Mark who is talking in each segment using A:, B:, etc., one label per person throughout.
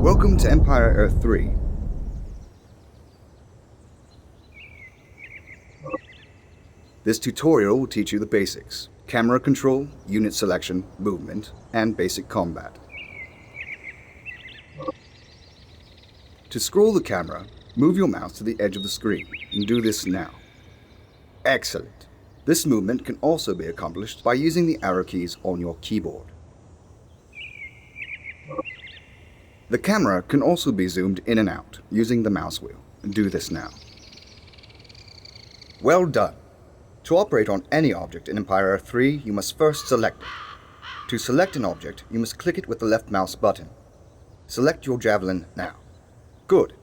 A: Welcome to Empire Earth 3. This tutorial will teach you the basics: camera control, unit selection, movement, and basic combat. To scroll the camera, move your mouse to the edge of the screen, and do this now. Excellent. This movement can also be accomplished by using the arrow keys on your keyboard. The camera can also be zoomed in and out using the mouse wheel, and do this now. Well done. To operate on any object in Empire Earth 3, you must first select it. To select an object, you must click it with the left mouse button. Select your javelin now. Good.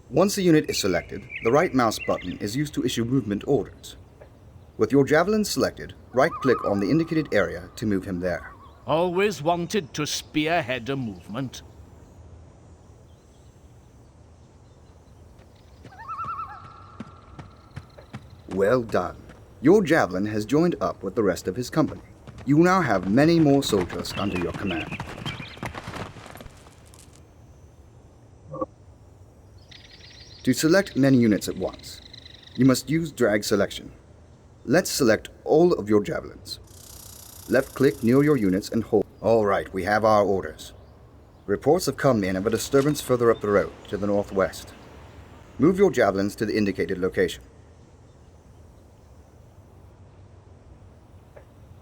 A: Once a unit is selected, the right mouse button is used to issue movement orders. With your javelin selected, right-click on the indicated area to move him there.
B: Always wanted to spearhead a movement.
A: Well done. Your javelin has joined up with the rest of his company. You now have many more soldiers under your command. To select many units at once, you must use drag selection. Let's select all of your javelins. Left-click near your units and hold. All right, we have our orders. Reports have come in of a disturbance further up the road to the northwest. Move your javelins to the indicated location.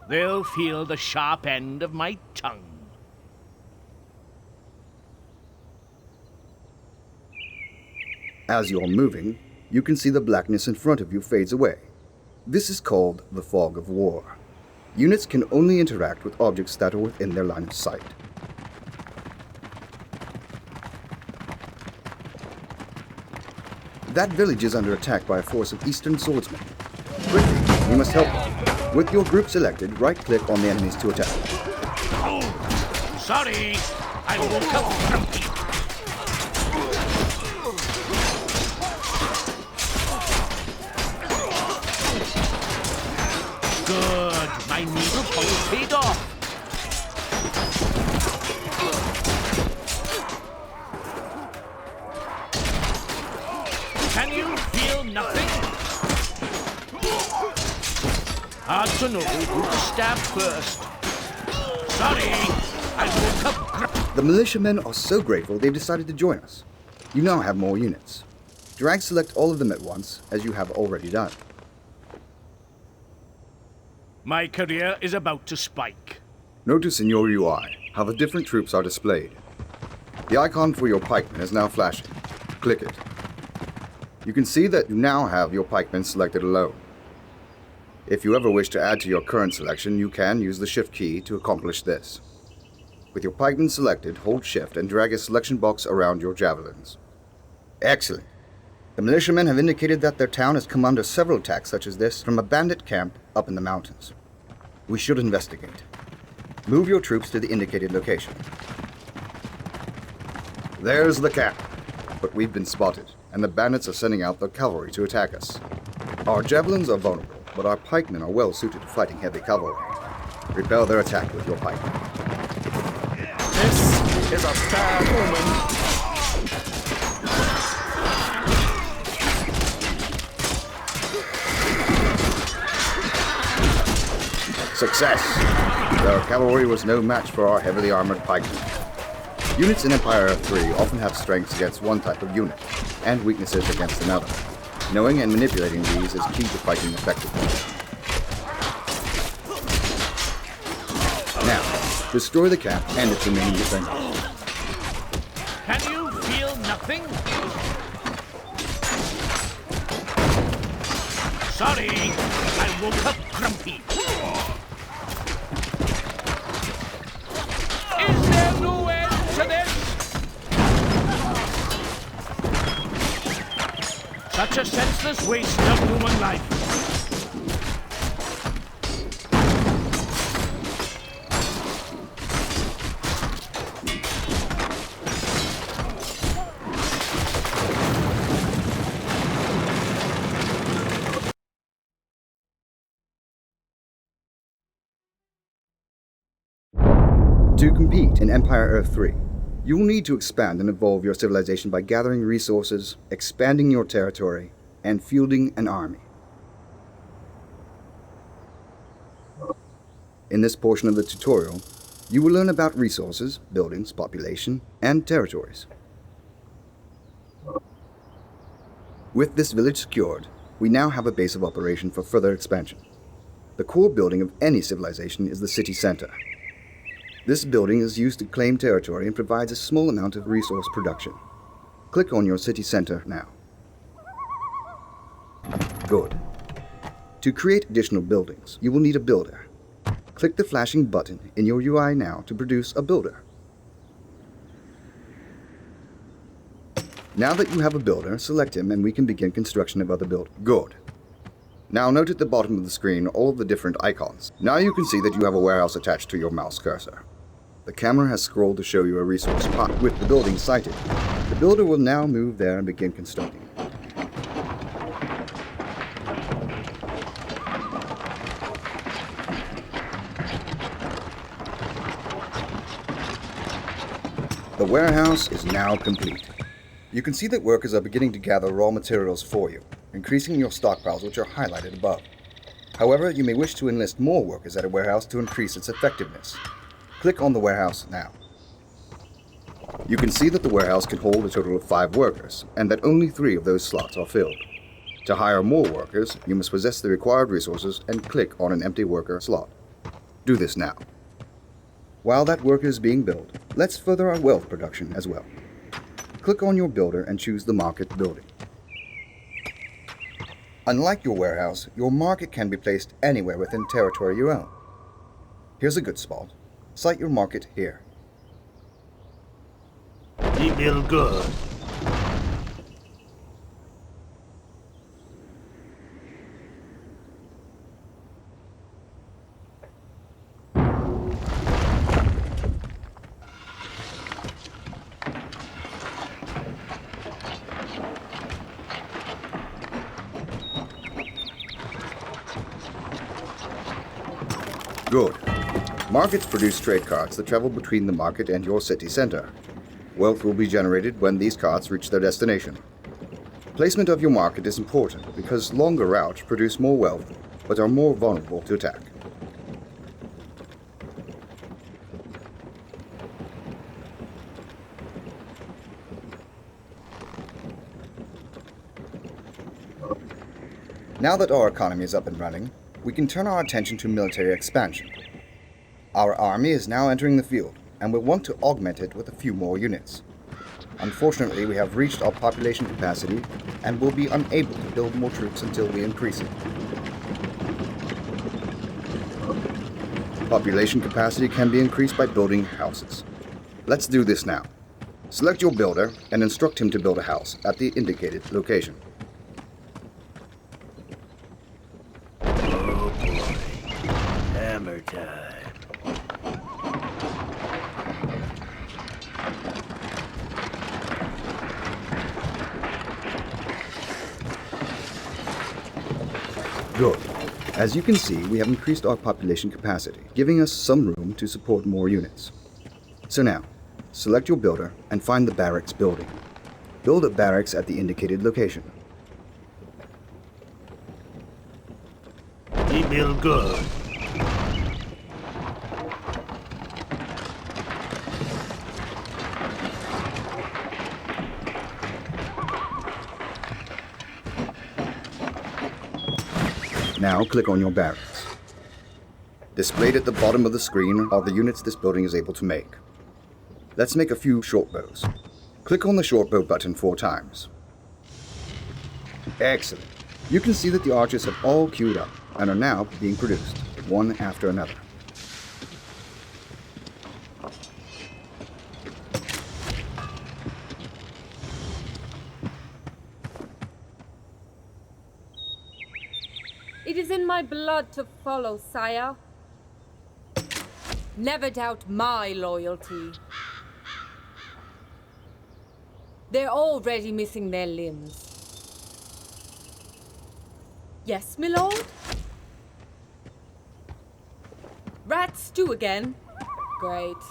B: They'll feel the sharp end of my tongue.
A: As you're moving, you can see the blackness in front of you fades away. This is called the fog of war. Units can only interact with objects that are within their line of sight. That village is under attack by a force of Eastern swordsmen. Quickly, we must help them. With your group selected, right-click on the enemies to attack.
B: Oh, sorry, I woke up grumpy. Good, my needle point paid off. Can you feel nothing? Hard to know who to stab first. Sorry, I woke up.
A: The militiamen are so grateful they've decided to join us. You now have more units. Drag select all of them at once, as you have already done.
B: My career is about to spike.
A: Notice in your UI how the different troops are displayed. The icon for your pikemen is now flashing. Click it. You can see that you now have your pikemen selected alone. If you ever wish to add to your current selection, you can use the Shift key to accomplish this. With your pikemen selected, hold Shift and drag a selection box around your javelins. Excellent. The militiamen have indicated that their town has come under several attacks such as this from a bandit camp up in the mountains. We should investigate. Move your troops to the indicated location. There's the camp. But we've been spotted, and the bandits are sending out their cavalry to attack us. Our javelins are vulnerable, but our pikemen are well suited to fighting heavy cavalry. Repel their attack with your pikemen.
B: This is a bad omen.
A: Success! Their cavalry was no match for our heavily armored pikemen. Units in Empire Earth 3 often have strengths against one type of unit, and weaknesses against another. Knowing and manipulating these is key to fighting effectively. Now, destroy the camp and its remaining defenders.
B: Can you feel nothing? Sorry, I woke up grumpy. Is there no end to this? Such a senseless waste of human life.
A: To compete in Empire Earth 3, You will need to expand and evolve your civilization by gathering resources, expanding your territory, and fielding an army. In this portion of the tutorial, you will learn about resources, buildings, population, and territories. With this village secured, we now have a base of operation for further expansion. The core building of any civilization is the city center. This building is used to claim territory and provides a small amount of resource production. Click on your city center now. Good. To create additional buildings, you will need a builder. Click the flashing button in your UI now to produce a builder. Now that you have a builder, select him and we can begin construction of other buildings. Good. Now note at the bottom of the screen all of the different icons. Now you can see that you have a warehouse attached to your mouse cursor. The camera has scrolled to show you a resource pot with the building sighted. The builder will now move there and begin constructing. The warehouse is now complete. You can see that workers are beginning to gather raw materials for you, increasing your stockpiles, which are highlighted above. However, you may wish to enlist more workers at a warehouse to increase its effectiveness. Click on the warehouse now. You can see that the warehouse can hold a total of 5 workers, and that only 3 of those slots are filled. To hire more workers, you must possess the required resources and click on an empty worker slot. Do this now. While that worker is being built, let's further our wealth production as well. Click on your builder and choose the market building. Unlike your warehouse, your market can be placed anywhere within territory you own. Here's a good spot. Site your market here.
B: He build good.
A: Good. Markets produce trade carts that travel between the market and your city center. Wealth will be generated when these carts reach their destination. Placement of your market is important because longer routes produce more wealth but are more vulnerable to attack. Now that our economy is up and running, we can turn our attention to military expansion. Our army is now entering the field, and we want to augment it with a few more units. Unfortunately, we have reached our population capacity and will be unable to build more troops until we increase it. Population capacity can be increased by building houses. Let's do this now. Select your builder and instruct him to build a house at the indicated location.
B: Oh boy. Hammer time.
A: Good. As you can see, we have increased our population capacity, giving us some room to support more units. So now, select your builder and find the barracks building. Build a barracks at the indicated location.
B: He build good.
A: Now click on your barracks. Displayed at the bottom of the screen are the units this building is able to make. Let's make a few short bows. Click on the short bow button 4 times. Excellent. You can see that the archers have all queued up and are now being produced, one after another.
C: It is in my blood to follow, sire. Never doubt my loyalty. They're already missing their limbs. Yes, my lord? Rat stew again? Great.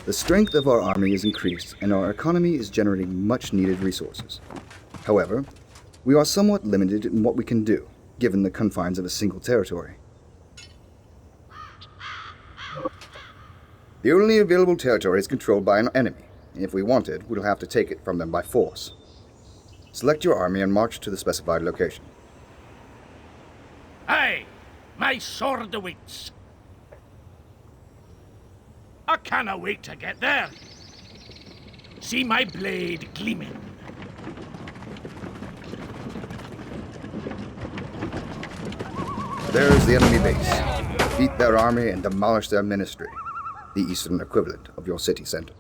A: The strength of our army is increased, and our economy is generating much-needed resources. However, we are somewhat limited in what we can do, given the confines of a single territory. The only available territory is controlled by an enemy. If we want it, we'll have to take it from them by force. Select your army and march to the specified location.
B: Aye, my sword awaits. I cannot wait to get there. See my blade gleaming.
A: There's the enemy base. Defeat their army and demolish their ministry, the eastern equivalent of your city center.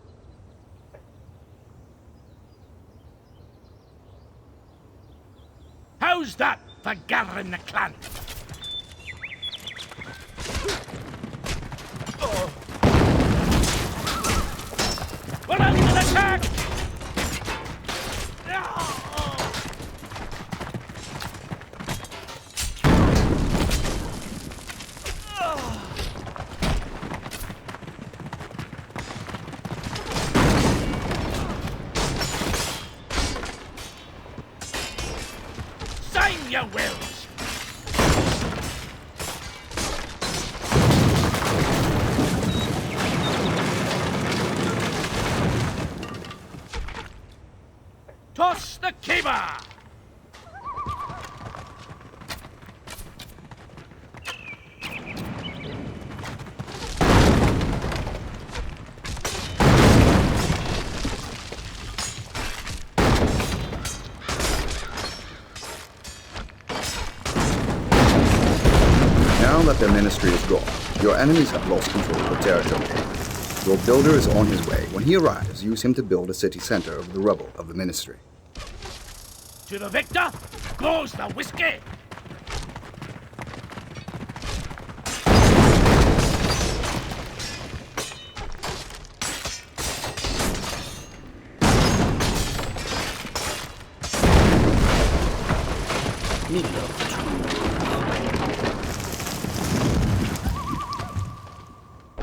B: How's that for gathering the clan? We're under attack! Sign your wills! Toss the caber!
A: Now that their ministry is gone, your enemies have lost control of the territory. Your builder is on his way. When he arrives, use him to build a city center over the rubble of the ministry.
B: To the victor goes the whiskey!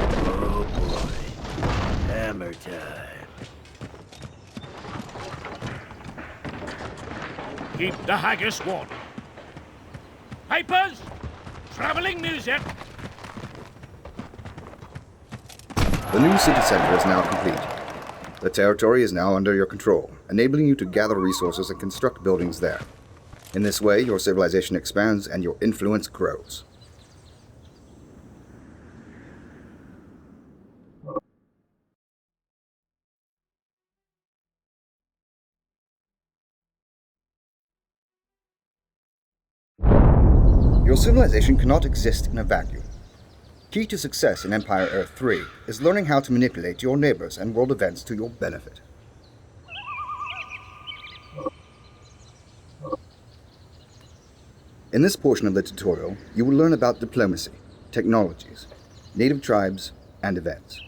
D: Oh boy. Hammer time.
B: Keep the haggis warm. Pipers! Traveling music!
A: The new city center is now complete. The territory is now under your control, enabling you to gather resources and construct buildings there. In this way, your civilization expands and your influence grows. Your civilization cannot exist in a vacuum. Key to success in Empire Earth 3 is learning how to manipulate your neighbors and world events to your benefit. In this portion of the tutorial, you will learn about diplomacy, technologies, native tribes, and events.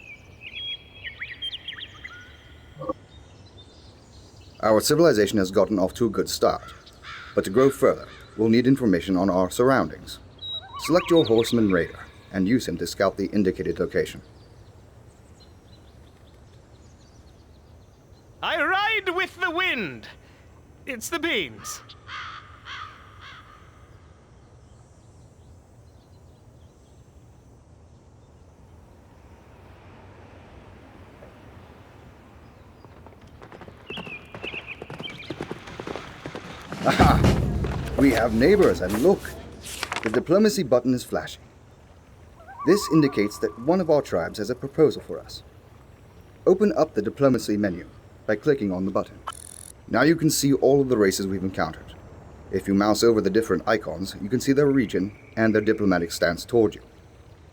A: Our civilization has gotten off to a good start, but to grow further, we'll need information on our surroundings. Select your horseman radar and use him to scout the indicated location.
E: I ride with the wind. It's the beans.
A: Aha! We have neighbors, and look! The diplomacy button is flashing. This indicates that one of our tribes has a proposal for us. Open up the diplomacy menu by clicking on the button. Now you can see all of the races we've encountered. If you mouse over the different icons, you can see their region and their diplomatic stance toward you.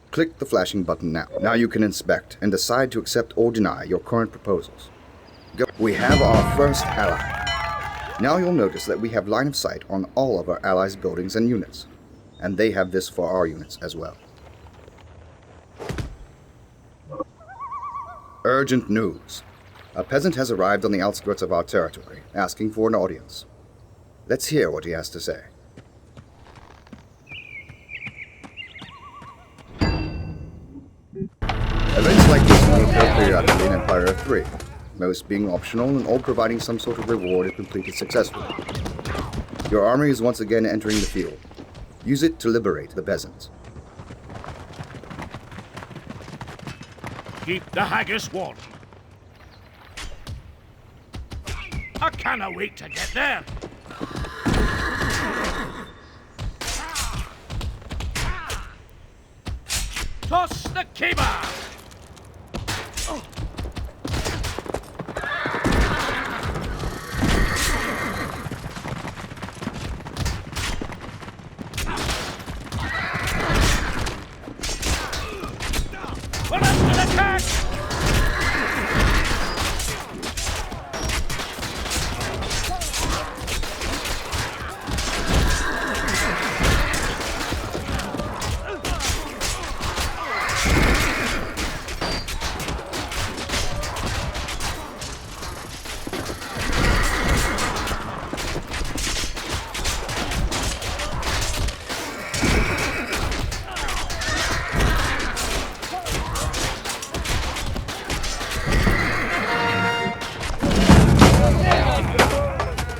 A: Click the flashing button now. Now you can inspect and decide to accept or deny your current proposals. We have our first ally. Now you'll notice that we have line of sight on all of our allies' buildings and units, and they have this for our units as well. Urgent news. A peasant has arrived on the outskirts of our territory, asking for an audience. Let's hear what he has to say. Events like this will occur periodically in Empire Earth 3, most being optional and all providing some sort of reward if completed successfully. Your army is once again entering the field. Use it to liberate the peasants.
B: Keep the haggis warm. I cannot wait to get there. Toss the caber! We're under attack!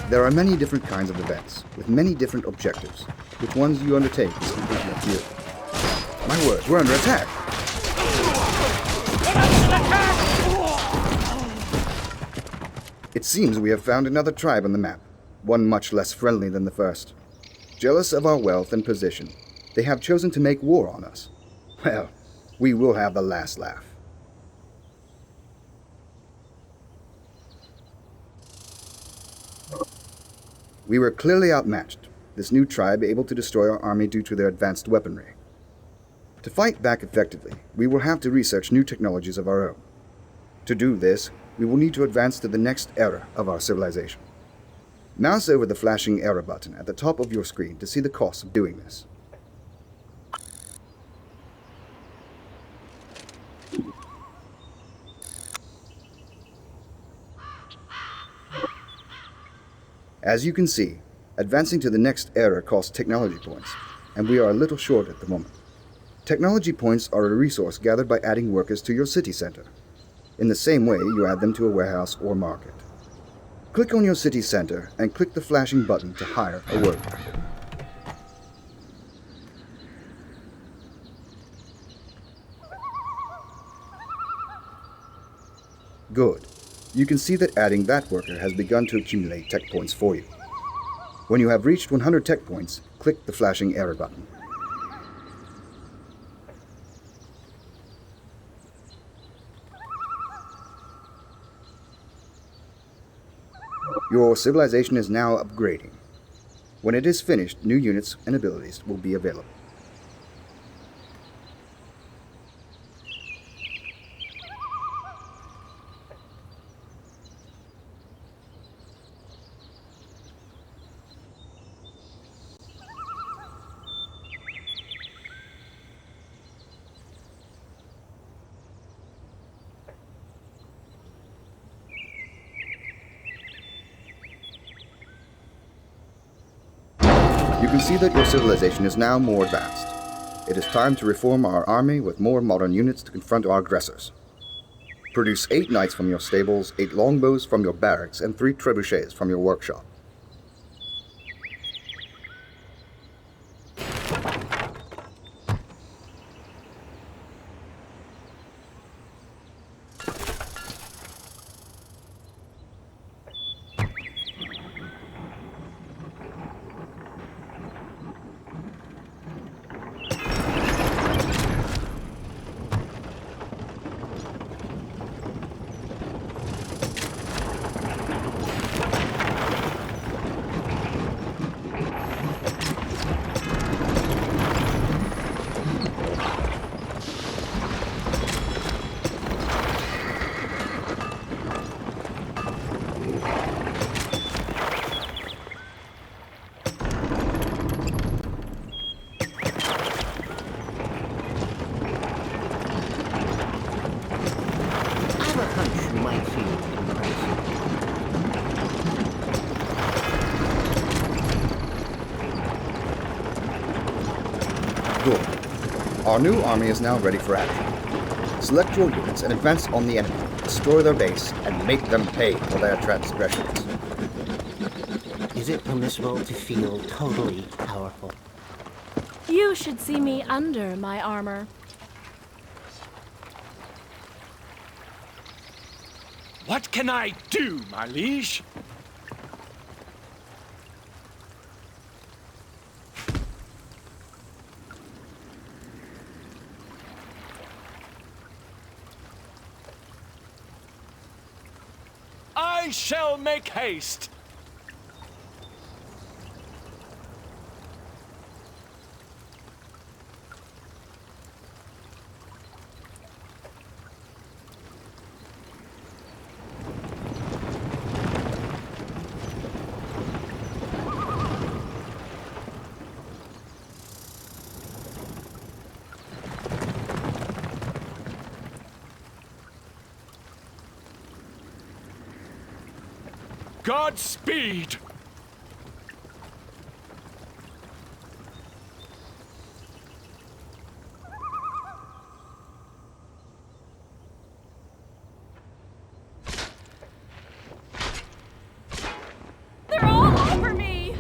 A: There are many different kinds of events, with many different objectives. Which ones you undertake is completely up to you. My word, we're under attack! It seems we have found another tribe on the map, one much less friendly than the first. Jealous of our wealth and position, they have chosen to make war on us. Well, we will have the last laugh. We were clearly outmatched, this new tribe able to destroy our army due to their advanced weaponry. To fight back effectively, we will have to research new technologies of our own. To do this, we will need to advance to the next era of our civilization. Mouse over the flashing era button at the top of your screen to see the cost of doing this. As you can see, advancing to the next era costs technology points, and we are a little short at the moment. Technology points are a resource gathered by adding workers to your city center. In the same way, you add them to a warehouse or market. Click on your city center and click the flashing button to hire a worker. Good. You can see that adding that worker has begun to accumulate tech points for you. When you have reached 100 tech points, click the flashing error button. Your civilization is now upgrading. When it is finished, new units and abilities will be available. You can see that your civilization is now more advanced. It is time to reform our army with more modern units to confront our aggressors. Produce 8 knights from your stables, 8 longbows from your barracks, and 3 trebuchets from your workshop. Good. Our new army is now ready for action. Select your units and advance on the enemy, destroy their base, and make them pay for their transgressions.
F: Is it permissible to feel totally powerful?
G: You should see me under my armor.
B: What can I do, my liege? I shall make haste. Godspeed!
G: They're all over me!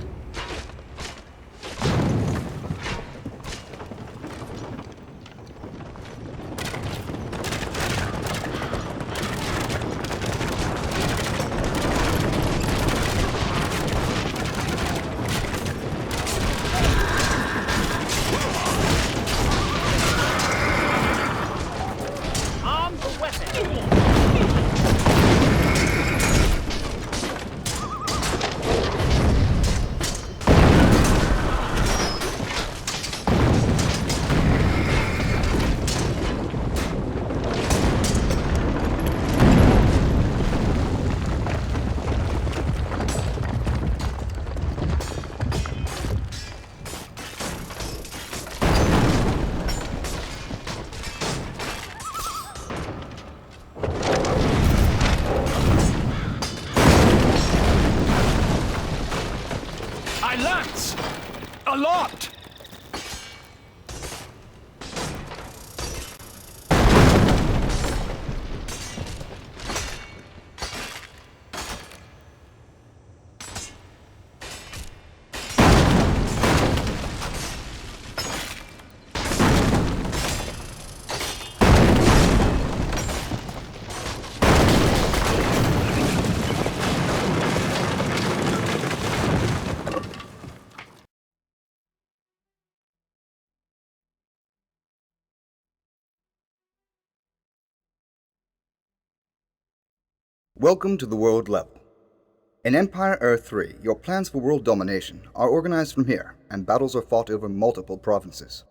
G: A lot!
A: Welcome to the world level. In Empire Earth 3, your plans for world domination are organized from here, and battles are fought over multiple provinces.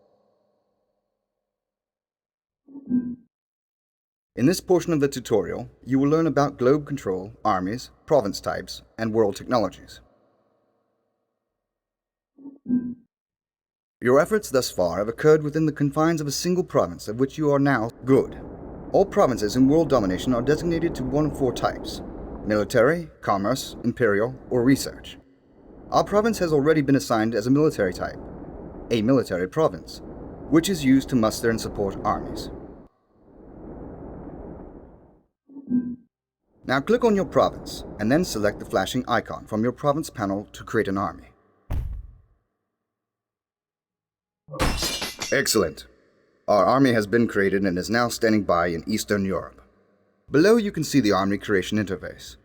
A: In this portion of the tutorial, you will learn about globe control, armies, province types, and world technologies. Your efforts thus far have occurred within the confines of a single province of which you are now good. All provinces in world domination are designated to one of four types: military, commerce, imperial, or research. Our province has already been assigned as a military type, a military province, which is used to muster and support armies. Now click on your province, and then select the flashing icon from your province panel to create an army. Excellent. Our army has been created and is now standing by in Eastern Europe. Below you can see the army creation interface.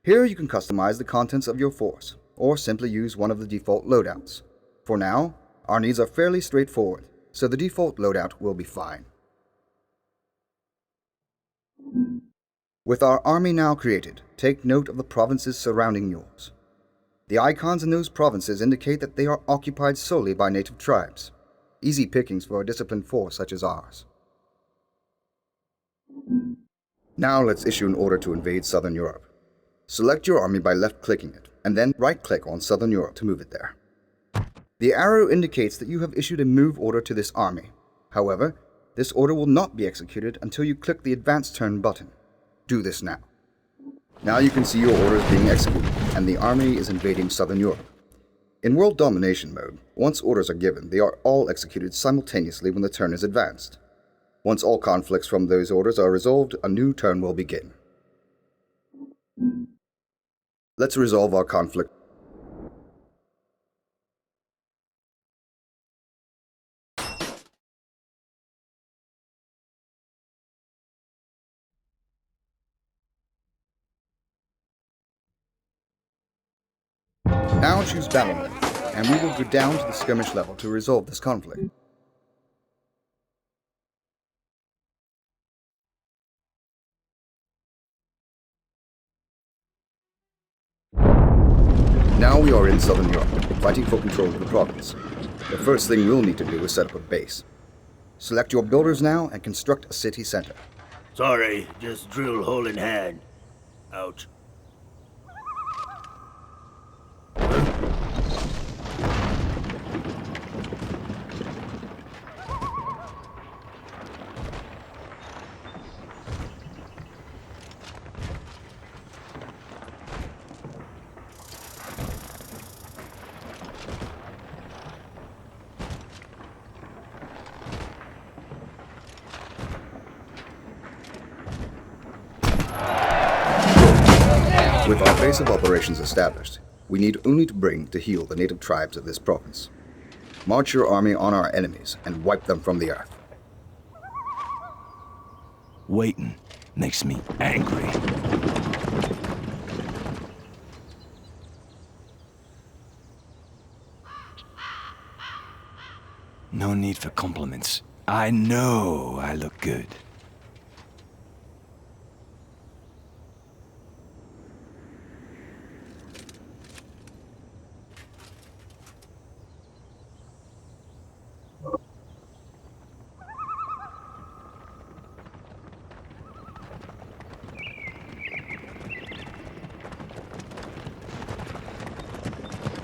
A: Here you can customize the contents of your force, or simply use one of the default loadouts. For now, our needs are fairly straightforward, so the default loadout will be fine. With our army now created, take note of the provinces surrounding yours. The icons in those provinces indicate that they are occupied solely by native tribes. Easy pickings for a disciplined force such as ours. Now let's issue an order to invade Southern Europe. Select your army by left-clicking it, and then right-click on Southern Europe to move it there. The arrow indicates that you have issued a move order to this army. However, this order will not be executed until you click the Advance Turn button. Do this now. Now you can see your orders being executed, and the army is invading Southern Europe. In World Domination mode, once orders are given, they are all executed simultaneously when the turn is advanced. Once all conflicts from those orders are resolved, a new turn will begin. Let's resolve our conflict. Now choose battle mode, and we will go down to the skirmish level to resolve this conflict. Now we are in Southern Europe, fighting for control of the province. The first thing we'll need to do is set up a base. Select your builders now and construct a city center.
D: Sorry, just drill hole in hand. Ouch.
A: With our base of operations established, we need only to bring to heel the native tribes of this province. March your army on our enemies and wipe them from the earth.
B: Waiting makes me angry. No need for compliments. I know I look good.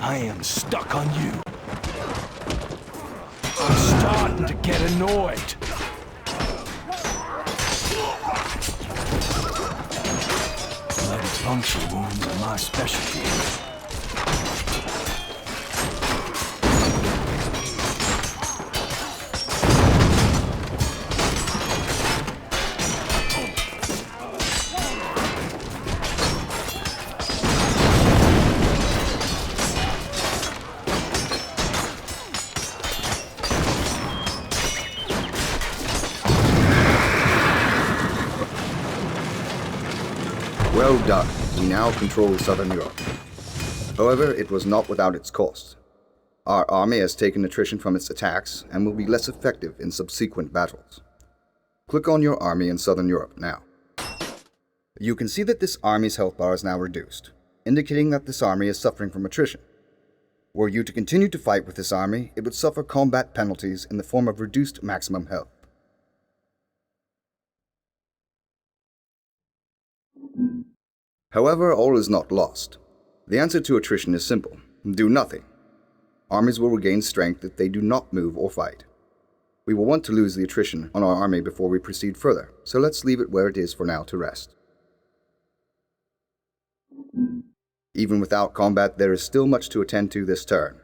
B: I am stuck on you. I'm starting to get annoyed. Bloody puncture wounds are my specialty.
A: Well done. We now control Southern Europe. However, it was not without its cost. Our army has taken attrition from its attacks and will be less effective in subsequent battles. Click on your army in Southern Europe now. You can see that this army's health bar is now reduced, indicating that this army is suffering from attrition. Were you to continue to fight with this army, it would suffer combat penalties in the form of reduced maximum health. However, all is not lost. The answer to attrition is simple. Do nothing. Armies will regain strength if they do not move or fight. We will want to lose the attrition on our army before we proceed further, so let's leave it where it is for now to rest. Even without combat, there is still much to attend to this turn.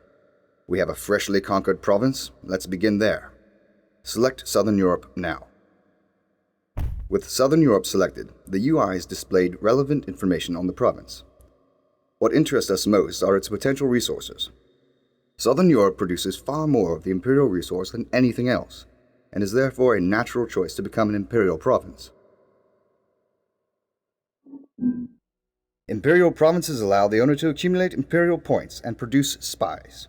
A: We have a freshly conquered province. Let's begin there. Select Southern Europe now. With Southern Europe selected, the UIs displayed relevant information on the province. What interests us most are its potential resources. Southern Europe produces far more of the imperial resource than anything else, and is therefore a natural choice to become an imperial province. Imperial provinces allow the owner to accumulate imperial points and produce spies.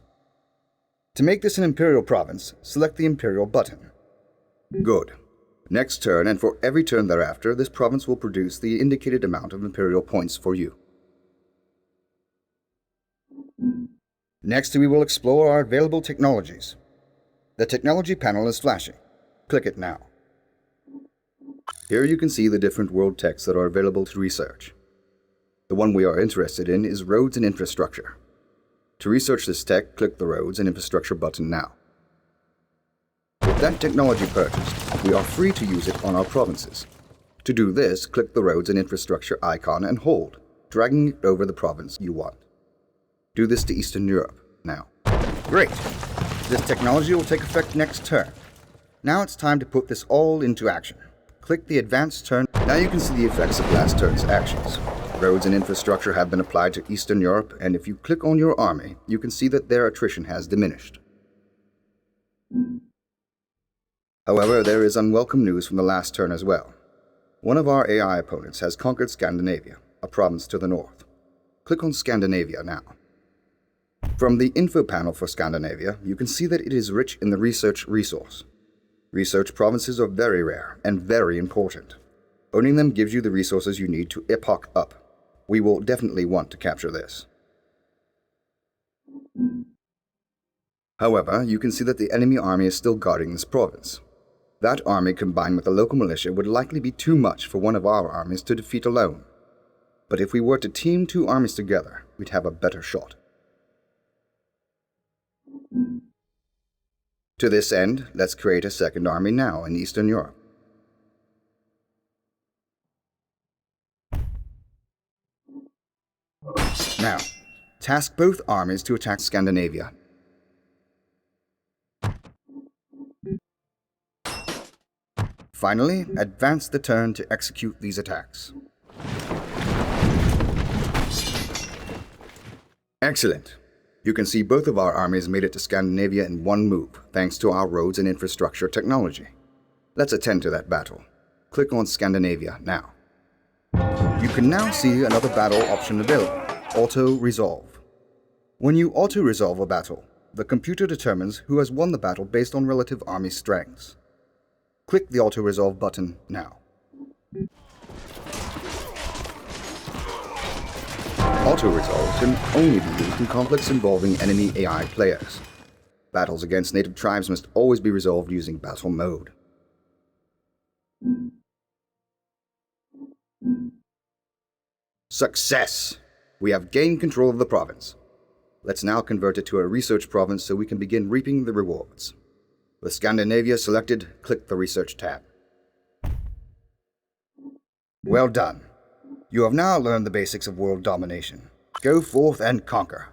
A: To make this an imperial province, select the imperial button. Good. Next turn, and for every turn thereafter, this province will produce the indicated amount of imperial points for you. Next, we will explore our available technologies. The technology panel is flashing. Click it now. Here you can see the different world techs that are available to research. The one we are interested in is roads and infrastructure. To research this tech, click the roads and infrastructure button now. With that technology purchased, we are free to use it on our provinces. To do this, click the roads and infrastructure icon and hold, dragging it over the province you want. Do this to Eastern Europe now. Great! This technology will take effect next turn. Now it's time to put this all into action. Click the advanced turn. Now you can see the effects of last turn's actions. Roads and infrastructure have been applied to Eastern Europe, and if you click on your army, you can see that their attrition has diminished. However, there is unwelcome news from the last turn as well. One of our AI opponents has conquered Scandinavia, a province to the north. Click on Scandinavia now. From the info panel for Scandinavia, you can see that it is rich in the research resource. Research provinces are very rare and very important. Owning them gives you the resources you need to epoch up. We will definitely want to capture this. However, you can see that the enemy army is still guarding this province. That army combined with the local militia would likely be too much for one of our armies to defeat alone. But if we were to team two armies together, we'd have a better shot. To this end, let's create a second army now in Eastern Europe. Now, task both armies to attack Scandinavia. Finally, advance the turn to execute these attacks. Excellent. You can see both of our armies made it to Scandinavia in one move, thanks to our roads and infrastructure technology. Let's attend to that battle. Click on Scandinavia now. You can now see another battle option available, Auto Resolve. When you auto-resolve a battle, the computer determines who has won the battle based on relative army strengths. Click the Auto-Resolve button now. Auto-Resolve can only be used in conflicts involving enemy AI players. Battles against native tribes must always be resolved using battle mode. Success! We have gained control of the province. Let's now convert it to a research province so we can begin reaping the rewards. With Scandinavia selected, click the Research tab. Well done. You have now learned the basics of world domination. Go forth and conquer.